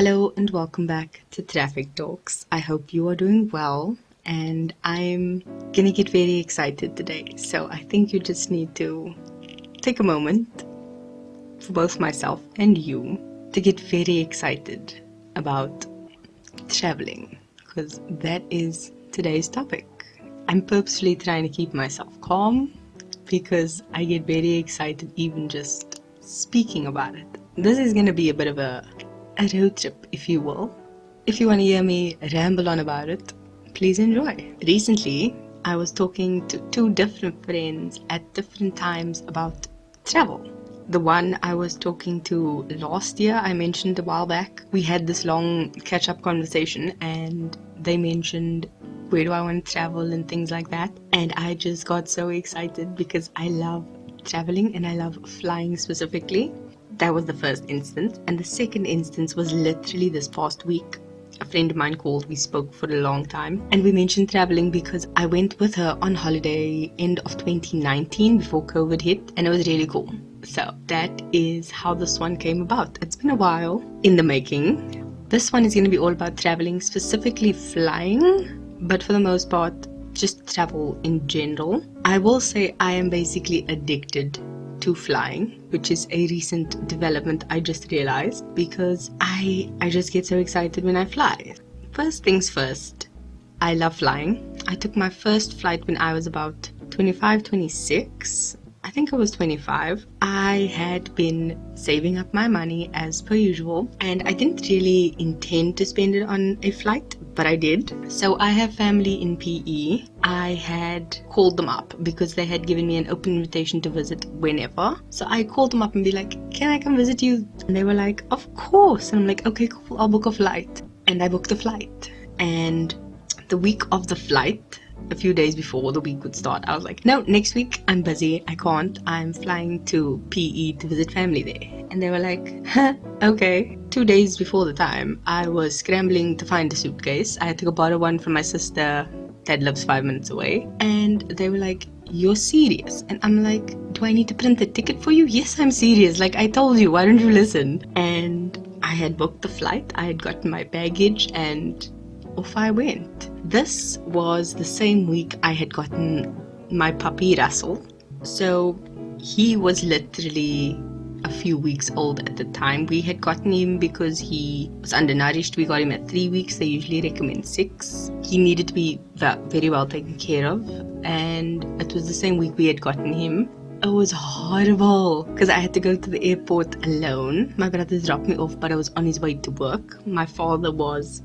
Hello and welcome back to Traffic Talks. I hope you are doing well, and I'm gonna get very excited today. So I think you just need to take a moment for both myself and you to get very excited about traveling, because that is today's topic. I'm purposely trying to keep myself calm because I get very excited even just speaking about it. This is gonna be a bit of a road trip, if you will. If you want to hear me ramble on about it, please enjoy. Recently, I was talking to two different friends at different times about travel. The one I was talking to last year, I mentioned a while back, we had this long catch-up conversation and they mentioned where do I want to travel and things like that. And I just got so excited because I love traveling and I love flying specifically. That was the first instance. And the second instance was literally this past week. A friend of mine called, we spoke for a long time, and we mentioned traveling because I went with her on holiday end of 2019 before COVID hit, and it was really cool. So that is how this one came about. It's been a while in the making. This one is going to be all about traveling, specifically flying, but for the most part, just travel in general. I will say I am basically addicted to flying, which is a recent development I just realized, because I just get so excited when I fly. First things first, I love flying. I took my first flight when I was about 25, 26. I think I was 25. I had been saving up my money as per usual, and I didn't really intend to spend it on a flight, but I did. So I have family in PE. I had called them up because they had given me an open invitation to visit whenever. So I called them up and be like, can I come visit you? And they were like, of course. And I'm like, okay, cool, I'll book a flight. And I booked a flight. And the week of the flight, a few days before the week would start, I was like, no, next week I'm busy, I can't, I'm flying to PE to visit family there. And they were like, huh, okay. 2 days before the time, I was scrambling to find a suitcase. I had to go borrow one from my sister that lives 5 minutes away, and they were like, you're serious? And I'm like, do I need to print the ticket for you? Yes, I'm serious, like I told you, why don't you listen? And I had booked the flight, I had gotten my baggage, and off I went. This was the same week I had gotten my puppy Russell. So he was literally a few weeks old at the time. We had gotten him because he was undernourished. We got him at 3 weeks. They usually recommend 6. He needed to be very well taken care of, and it was the same week we had gotten him. It was horrible because I had to go to the airport alone. My brother dropped me off, but I was on his way to work. My father was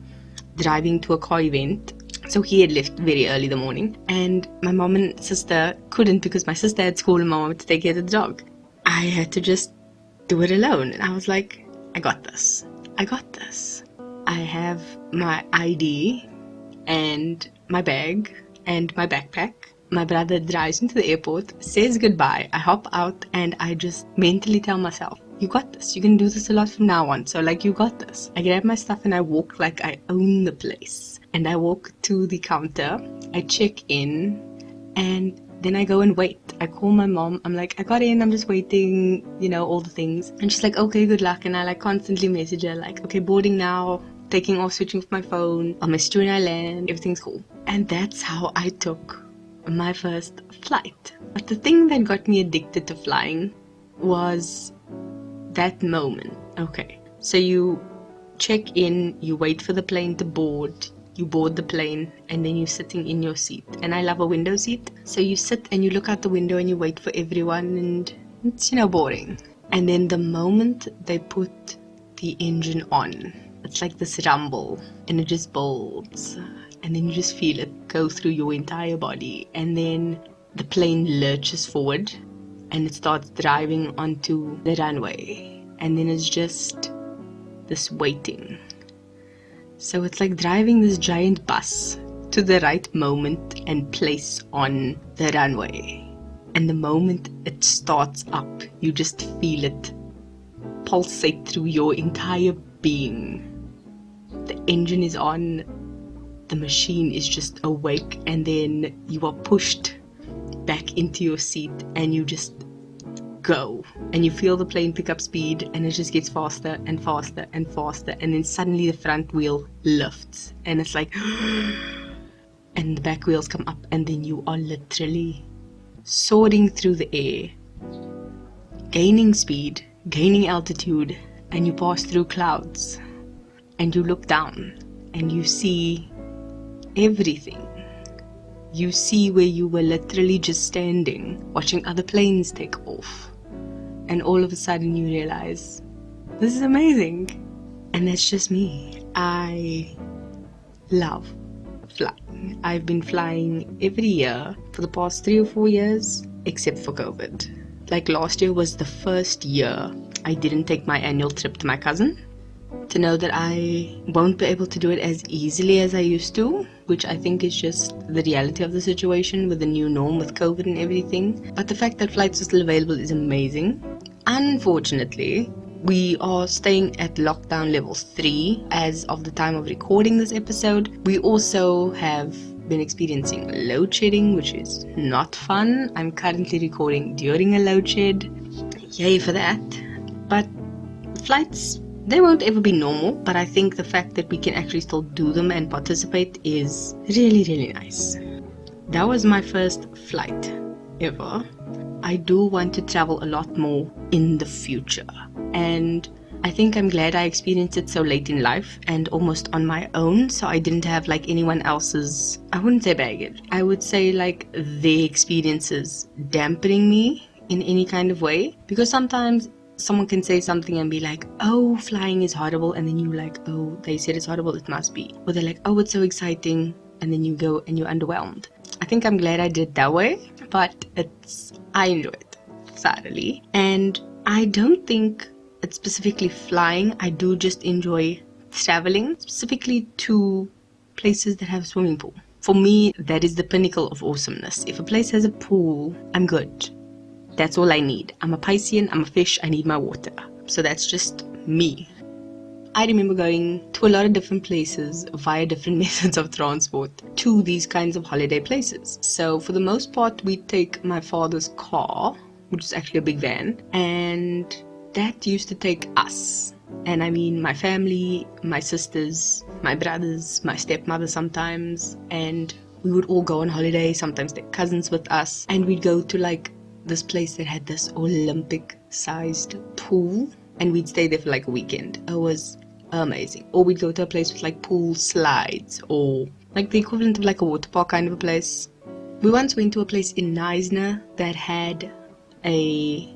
driving to a car event, so he had left very early the morning, and my mom and sister couldn't because my sister had school and my mom had to take care of the dog. I had to just do it alone, and I was like, I got this. I have my ID and my bag and my backpack. My brother drives into the airport, says goodbye, I hop out, and I just mentally tell myself, you got this, you can do this a lot from now on, so like, you got this. I grab my stuff and I walk like I own the place, and I walk to the counter, I check in, and then I go and wait. I call my mom, I'm like, I got in, I'm just waiting, all the things. And she's like, okay, good luck. And I like constantly message her like, okay, boarding now, taking off, switching off my phone, I'll message you when I land, everything's cool. And that's how I took my first flight. But the thing that got me addicted to flying was that moment. Okay, so you check in, you wait for the plane to board, you board the plane, and then you're sitting in your seat. And I love a window seat, so you sit and you look out the window and you wait for everyone, and it's boring. And then the moment they put the engine on, it's like this rumble, and it just builds, and then you just feel it go through your entire body, and then the plane lurches forward and it starts driving onto the runway, and then it's just this waiting. So it's like driving this giant bus to the right moment and place on the runway. And the moment it starts up, you just feel it pulsate through your entire being. The engine is on, the machine is just awake, and then you are pushed back into your seat and you just go, and you feel the plane pick up speed, and it just gets faster and faster and faster, and then suddenly the front wheel lifts and it's like and the back wheels come up, and then you are literally soaring through the air, gaining speed, gaining altitude, and you pass through clouds and you look down and you see everything. You see where you were literally just standing, watching other planes take off. And all of a sudden you realize, this is amazing. And that's just me. I love flying. I've been flying every year for the past 3 or 4 years, except for COVID. Like last year was the first year I didn't take my annual trip to my cousin. To know that I won't be able to do it as easily as I used to, which I think is just the reality of the situation with the new norm with COVID and everything. But the fact that flights are still available is amazing. Unfortunately, we are staying at lockdown level 3 as of the time of recording this episode. We also have been experiencing load shedding, which is not fun. I'm currently recording during a load shed. Yay for that. But flights, they won't ever be normal, but I think the fact that we can actually still do them and participate is really, really nice. That was my first flight ever. I do want to travel a lot more in the future, and I think I'm glad I experienced it so late in life and almost on my own, so I didn't have like anyone else's, I wouldn't say baggage, I would say like their experiences dampening me in any kind of way, because sometimes someone can say something and be like, oh, flying is horrible, and then you're like, oh, they said it's horrible, it must be. Or they're like, oh, it's so exciting, and then you go and you're underwhelmed. I think I'm glad I did it that way, but I enjoy it thoroughly. And I don't think it's specifically flying, I do just enjoy traveling, specifically to places that have a swimming pool. For me, that is the pinnacle of awesomeness. If a place has a pool, I'm good. That's all I need. I'm a Piscean, I'm a fish, I need my water. So that's just me. I remember going to a lot of different places via different methods of transport to these kinds of holiday places. So for the most part, we'd take my father's car, which is actually a big van, and that used to take us. And I mean my family, my sisters, my brothers, my stepmother sometimes, and we would all go on holiday, sometimes their cousins with us, and we'd go to like this place that had this Olympic-sized pool, and we'd stay there for like a weekend. It was amazing. Or we'd go to a place with like pool slides, or like the equivalent of like a water park kind of a place. We once went to a place in Neisner that had a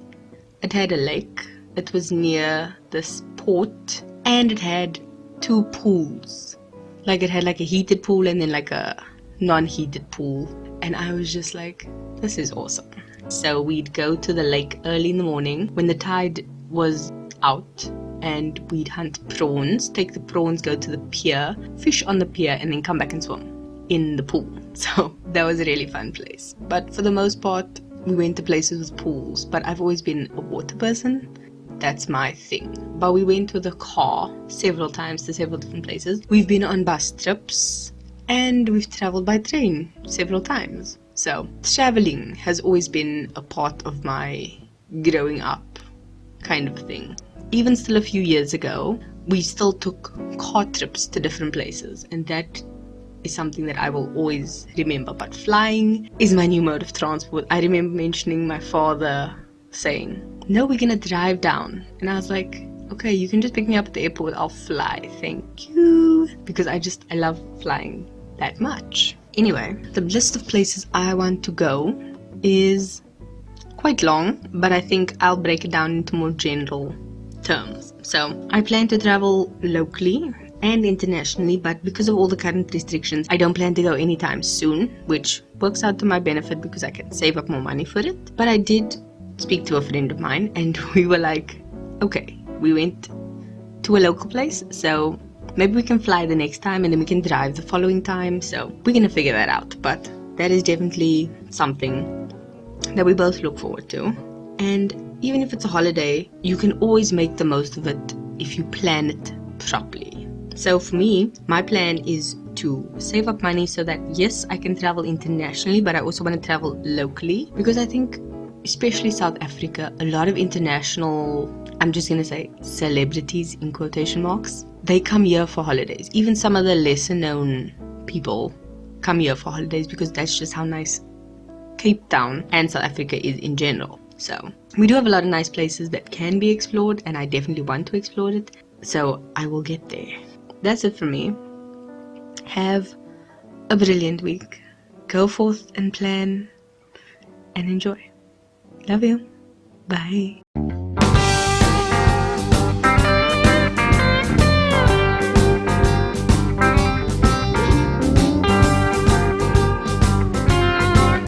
lake. It was near this port, and it had 2 pools. Like it had like a heated pool and then like a non-heated pool, and I was just like, this is awesome. So we'd go to the lake early in the morning when the tide was out, and we'd hunt prawns, take the prawns, go to the pier, fish on the pier, and then come back and swim in the pool. So that was a really fun place. But for the most part, we went to places with pools, but I've always been a water person. That's my thing. But we went with a car several times to several different places. We've been on bus trips, and we've traveled by train several times. So traveling has always been a part of my growing up kind of thing. Even still a few years ago, we still took car trips to different places, and that is something that I will always remember. But flying is my new mode of transport. I remember mentioning my father saying, no, we're gonna drive down. And I was like, okay, you can just pick me up at the airport, I'll fly, thank you. Because I love flying that much. Anyway, the list of places I want to go is quite long, but I think I'll break it down into more general terms. So I plan to travel locally and internationally, but because of all the current restrictions, I don't plan to go anytime soon, which works out to my benefit because I can save up more money for it. But I did speak to a friend of mine, and we were like, okay, we went to a local place, so maybe we can fly the next time and then we can drive the following time. So we're gonna figure that out, but that is definitely something that we both look forward to. And even if it's a holiday, you can always make the most of it if you plan it properly. So for me, my plan is to save up money so that yes, I can travel internationally, but I also want to travel locally, because I think especially South Africa, a lot of international, I'm just gonna say celebrities in quotation marks, they come here for holidays. Even some of the lesser known people come here for holidays because that's just how nice Cape Town and South Africa is in general. So we do have a lot of nice places that can be explored, and I definitely want to explore it. So I will get there. That's it for me. Have a brilliant week. Go forth and plan and enjoy. Love you. Bye.